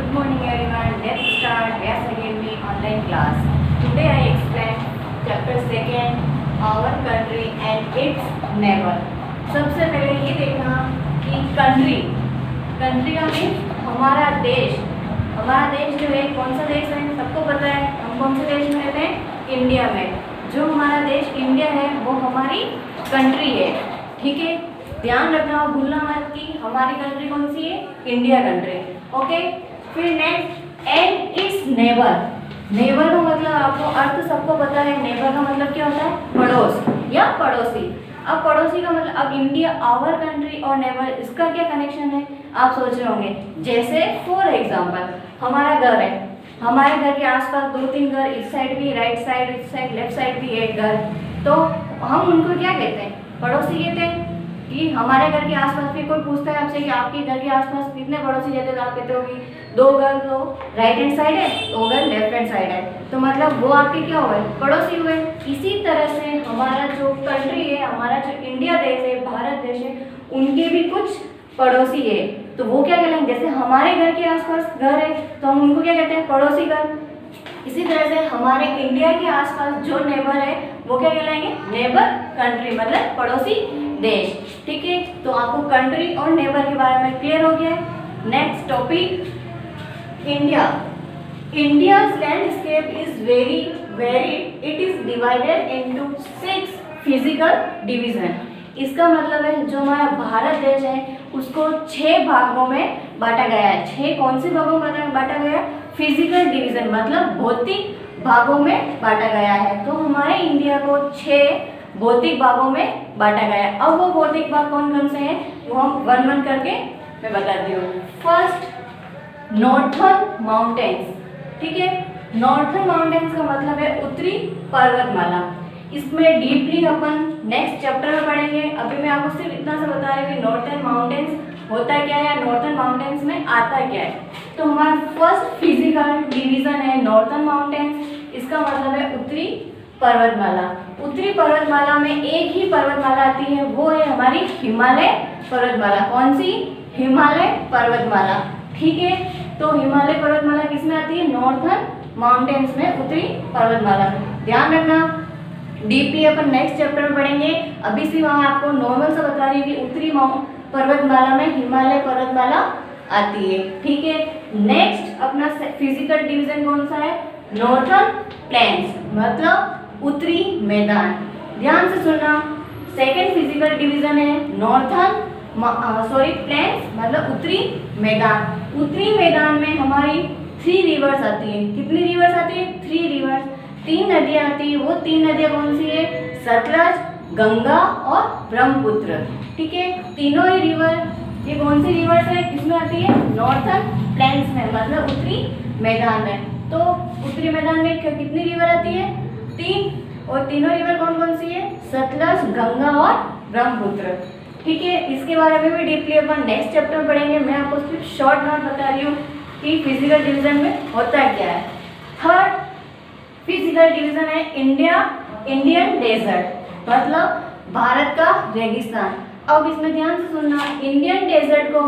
Good morning everyone. Let's start Vyas Academy online class. Today I explain chapter 2 our country and its neighbor. सबसे पहले ये देखना कि country का means हमारा देश जो है कौन सा देश है सबको पता है। हम कौन से देश में रहते हैं? इंडिया में। जो हमारा देश इंडिया है वो हमारी कंट्री है। ठीक है, ध्यान रखना और भूलना मत कि हमारी कंट्री कौन सी है? India country. ओके, फिर नेक्स्ट एंड इट्स नेबर का मतलब आपको अर्थ सबको पता है। नेबर का मतलब क्या होता है? पड़ोस या पड़ोसी। अब पड़ोसी का मतलब अब इंडिया आवर कंट्री और नेबर इसका क्या कनेक्शन है आप सोच रहे होंगे। जैसे फॉर एग्जांपल हमारा घर है, हमारे घर के आसपास 2-3 घर, इस साइड भी, राइट साइड, इस साइड, लेफ्ट साइड भी एक घर, तो हम उनको क्या कहते हैं? पड़ोसी कहते हैं। कि हमारे घर के आसपास भी कोई पूछता है आपसे कि आपके घर के आसपास कितने पड़ोसी रहते हैं, तो आप कहते हो कि 2 घर तो राइट हैंड साइड है, 2 घर लेफ्ट हैंड साइड है, तो मतलब वो आपके क्या हुए? पड़ोसी हुए। इसी तरह से हमारा जो कंट्री है, हमारा जो इंडिया देश है, भारत देश है, उनके भी कुछ पड़ोसी है, तो वो क्या कहलाएंगे? जैसे हमारे घर के आसपास घर है तो हम उनको क्या कहते हैं? पड़ोसी घर। इसी तरह से हमारे इंडिया के आसपास जो नेबर है वो क्या कहलाएंगे? नेबर कंट्री, मतलब पड़ोसी देश। ठीक है, तो आपको कंट्री और नेबर के बारे में क्लियर हो गया है। Next topic India's landscape is very varied. It is divided into 6 physical division. इसका मतलब है जो हमारा भारत देश है उसको 6 भागों में बांटा गया है। 6 कौन से भागों में बांटा गया? फिजिकल डिवीजन, मतलब भौतिक भागों में बांटा गया है। तो हमारे इंडिया को 6 भौतिक भागों में बांटा गया है। अब वो भौतिक भाग कौन कौन से हैं वो हम 1-1 करके मैं बताती हूँ। First, northern mountains. ठीक है, नॉर्थर्न माउंटेन्स का मतलब है उत्तरी पर्वतमाला। इसमें डीपली अपन नेक्स्ट चैप्टर में पढ़ेंगे। अभी मैं आपको सिर्फ इतना सा बता रही हूँ कि नॉर्थर्न माउंटेन्स होता क्या है, नॉर्थर्न माउंटेन्स में आता क्या है। तो हमारा फर्स्ट फिजिकल डिवीजन है नॉर्थर्न माउंटेन्स। इसका मतलब है उत्तरी पर्वतमाला। उत्तरी पर्वतमाला में एक ही पर्वतमाला आती है, वो है हमारी हिमालय पर्वतमाला। कौन सी? हिमालय पर्वतमाला। ठीक है, तो हिमालय पर्वतमाला किसमें आती है? नॉर्थर्न माउंटेन्स में, उत्तरी पर्वतमाला। ध्यान रखना, डीपली अपन नेक्स्ट चैप्टर में पढ़ेंगे। अभी से वहाँ आपको नॉर्मल सा बता रही है कि उत्तरी पर्वतमाला में हिमालय पर्वतमाला आती है। ठीक है, नेक्स्ट अपना फिजिकल डिवीजन कौन सा है? नॉर्थर्न प्लेन्स, मतलब उत्तरी मैदान। ध्यान से सुनना, सेकेंड फिजिकल डिवीजन है नॉर्थर्न प्लेन्स, मतलब उत्तरी मैदान। उत्तरी मैदान में हमारी 3 रिवर्स आती है। कितनी रिवर्स आती है? 3 रिवर्स, 3 नदियाँ आती है। वो 3 नदियाँ कौन सी है? सतलज, गंगा और ब्रह्मपुत्र। ठीक है, तीनों ही रिवर, ये कौन सी रिवर्स है? किसमें आती है? नॉर्थर्न प्लेन्स में, मतलब उत्तरी मैदान में। तो उत्तरी मैदान में कितनी रिवर आती है? 3, और तीनों रिवर कौन कौन सी है? सतलज, गंगा और ब्रह्मपुत्र। ठीक है, इसके बारे में भी डीपली अपन नेक्स्ट चैप्टर में पढ़ेंगे। मैं आपको सिर्फ शॉर्ट नोट बता रही हूँ कि फिजिकल डिवीजन में होता क्या है। थर्ड फिजिकल डिवीजन है इंडियन डेजर्ट, मतलब भारत का रेगिस्तान। अब इसमें ध्यान से सुनना, इंडियन डेजर्ट को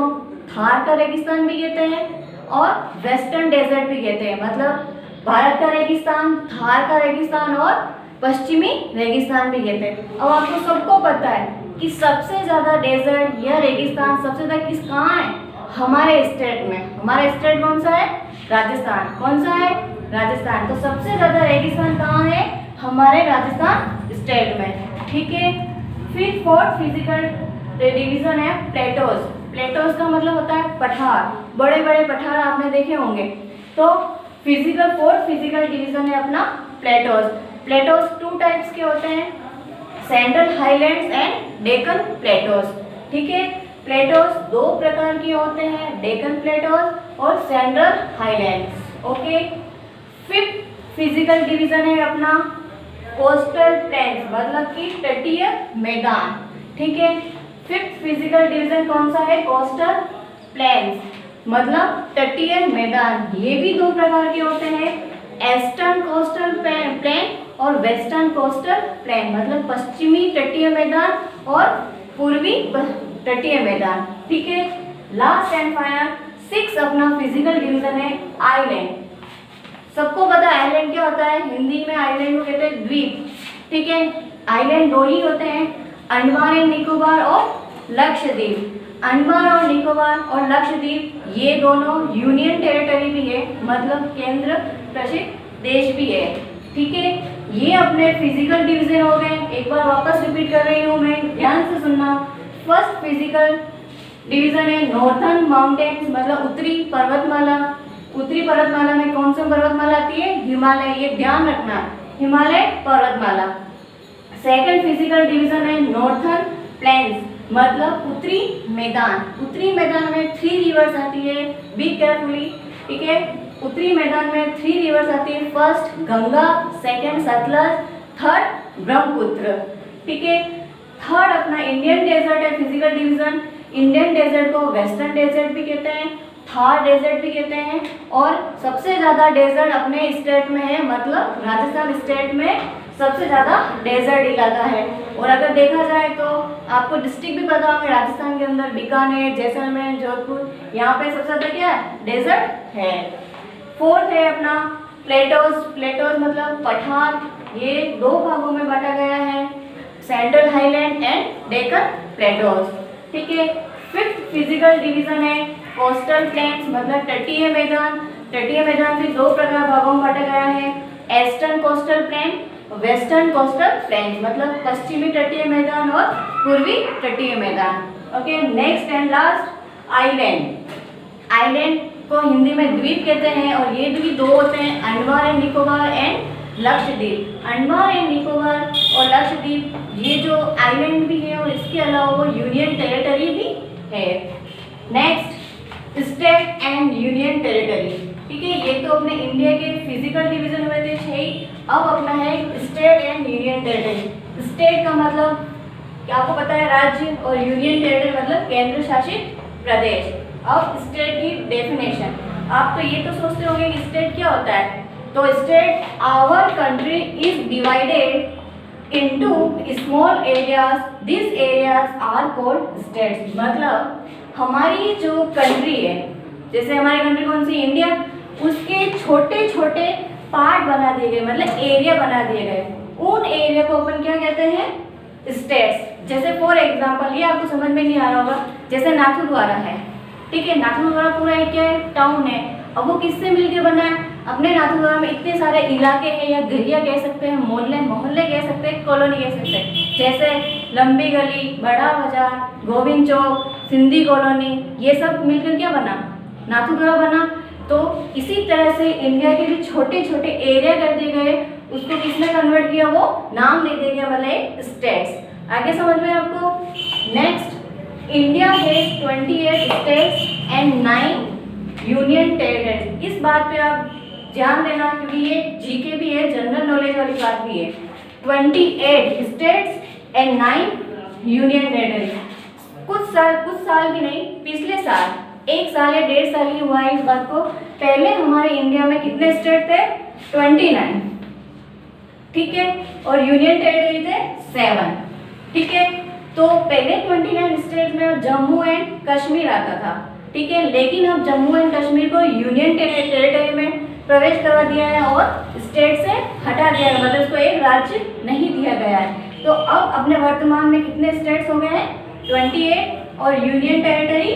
थार का रेगिस्तान भी कहते हैं और वेस्टर्न डेजर्ट भी कहते हैं। मतलब भारत का रेगिस्तान, थार का रेगिस्तान और पश्चिमी रेगिस्तान भी कहते हैं। अब आपको सबको पता है कि सबसे ज़्यादा डेजर्ट या रेगिस्तान सबसे ज़्यादा कहाँ है? हमारे स्टेट में। हमारा स्टेट कौन सा है? राजस्थान। कौन सा है? राजस्थान। तो सबसे ज़्यादा रेगिस्तान कहाँ है? हमारे राजस्थान स्टेट में। ठीक है, फिर फोर्थ फिजिकल डिवीजन है प्लेटोज। प्लेटोज का मतलब होता है पठार, बड़े बड़े पठार आपने देखे होंगे। तो फोर्थ फिजिकल डिवीजन है अपना प्लेटोज। प्लेटोज 2 टाइप्स के होते हैं, central highlands and Deccan Plato's. ठीक है, प्लेटोज 2 प्रकार के होते हैं, डेक्कन प्लेटोज और central highlands. Okay, fifth physical division है अपना कोस्टल प्लेन्स, मतलब कि तटीय मैदान। ठीक है, फिफ्थ फिजिकल डिवीजन कौन सा है? कोस्टल प्लेन्स, मतलब तटीय मैदान। ये भी 2 प्रकार के होते हैं, ईस्टर्न कोस्टल प्लेन और वेस्टर्न कोस्टल प्लेन, मतलब पश्चिमी तटीय मैदान और पूर्वी तटीय मैदान। ठीक है, लास्ट एंड फाइनल 6 अपना फिजिकल डिवीजन है आइलैंड। सबको पता है आइलैंड क्या होता है, हिंदी में आइलैंड को कहते हैं द्वीप। ठीक है, आइलैंड दो ही होते हैं, अंडमान एंड निकोबार और लक्षद्वीप। अंडमान और निकोबार और लक्षद्वीप ये दोनों यूनियन टेरिटरी भी है, मतलब केंद्र शासित देश भी है। ठीक है, ये अपने फिजिकल डिवीजन हो गए। एक बार वापस रिपीट कर रही हूँ मैं, ध्यान से सुनना। फर्स्ट फिजिकल डिवीजन है नॉर्थर्न माउंटेन्स, मतलब उत्तरी पर्वतमाला। उत्तरी पर्वतमाला में कौन सी पर्वतमाला आती है, हिमालय, ये ध्यान रखना, हिमालय पर्वतमाला। सेकंड फिजिकल डिवीजन है नॉर्थर्न प्लेन्स, मतलब उत्तरी मैदान। उत्तरी मैदान में 3 रिवर्स आती है, बी केयरफुली। ठीक है, उत्तरी मैदान में 3 रिवर्स आती है, first Ganga, second Sutlej, third Brahmaputra. ठीक है, थर्ड अपना इंडियन डेजर्ट है फिजिकल डिवीजन। इंडियन डेजर्ट को वेस्टर्न डेजर्ट भी कहते हैं, थार डेजर्ट भी कहते हैं, और सबसे ज़्यादा डेजर्ट अपने स्टेट में है, मतलब राजस्थान स्टेट में सबसे ज़्यादा डेजर्ट इलाका है। और अगर देखा जाए तो आपको डिस्ट्रिक्ट भी पता होगा राजस्थान के अंदर, बीकानेर, जैसलमेर, जोधपुर, यहाँ पे सबसे ज़्यादा क्या है, डेजर्ट है। फोर्थ है अपना प्लेटोज। प्लेटोज मतलब पठार, ये 2 भागों में बांटा गया है, central highland and Deccan Plato's. ठीक है, फिफ्थ फिजिकल डिवीजन है कोस्टल प्लेन्स, मतलब तटीय मैदान। तटीय मैदान भी 2 प्रकार भागों में बांटा गया है, eastern coastal plain, western coastal plain, मतलब पश्चिमी तटीय मैदान और पूर्वी तटीय मैदान। Okay, next and last island. Island को हिंदी में द्वीप कहते हैं, और ये द्वीप 2 होते हैं, Andaman and Nicobar and Lakshadweep. Andaman and Nicobar और लक्षद्वीप ये जो आइलैंड भी है, और इसके अलावा वो यूनियन टेरिटरी भी है। Next state and union territory. ठीक है, ये तो अपने इंडिया के फिजिकल डिवीजन हुए थे 6। अब अपना है state and union territory. State का मतलब क्या आपको पता है, राज्य, और यूनियन टेरिटरी मतलब केंद्र शासित प्रदेश। अब स्टेट की डेफिनेशन, आप तो ये तो सोचते होंगे कि स्टेट क्या होता है, तो state, our country is divided into small areas, this areas are called states. मतलब हमारी जो कंट्री है, जैसे हमारी कंट्री कौन सी, इंडिया, उसके छोटे छोटे पार्ट बना दिए गए, मतलब एरिया बना दिए गए। उन एरिया को अपन क्या कहते हैं, स्टेट्स। जैसे फॉर एग्जांपल, ये आपको समझ में नहीं आ रहा होगा, जैसे नाथद्वारा है। ठीक है, नाथद्वारा पूरा एक क्या है, टाउन है। अब वो किससे मिलकर बना है, अपने नाथद्वारा में इतने सारे इलाके हैं, या गलियाँ कह सकते हैं, मोहल्ले कह सकते हैं, कॉलोनी कह सकते हैं, जैसे लंबी गली, बड़ा बाजार, गोविंद चौक, सिंधी कॉलोनी, ये सब मिलकर क्या बना, नाथद्वारा बना। तो इसी तरह से इंडिया के जो छोटे छोटे एरिया कर दिए गए, उसको किसने कन्वर्ट किया, वो नाम दे दिया गया, मतलब स्टेट्स। आगे समझ में आपको। नेक्स्ट, इंडिया है 28 स्टेट्स एंड 9 यूनियन टेरिटरीज। इस बात पे आप ध्यान देना, क्योंकि ये जीके भी है, जनरल नॉलेज वाली बात भी है। 28 स्टेट्स एंड 9 यूनियन टेरिटरीज। कुछ साल भी नहीं, पिछले साल 1 साल या 1.5 साल ही हुआ है इस बात को। पहले हमारे इंडिया में कितने स्टेट थे, 29। ठीक है, और यूनियन टेरिटरी थे 7। ठीक है, तो पहले 29 स्टेट में जम्मू एंड कश्मीर आता था। ठीक है, लेकिन अब जम्मू एंड कश्मीर को यूनियन टेरिटरी में प्रवेश करवा दिया है और स्टेट से हटा दिया है, मतलब उसको एक राज्य नहीं दिया गया है। तो अब अपने वर्तमान में कितने स्टेट्स हो गए हैं, 28, और यूनियन टेरिटरी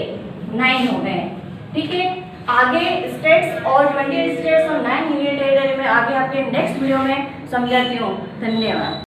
9 हो गए हैं। ठीक है, आगे स्टेट्स और 28 स्टेट्स और 9 यूनियन टेरिटरी में आगे आपके नेक्स्ट वीडियो में समझाती हूँ। धन्यवाद।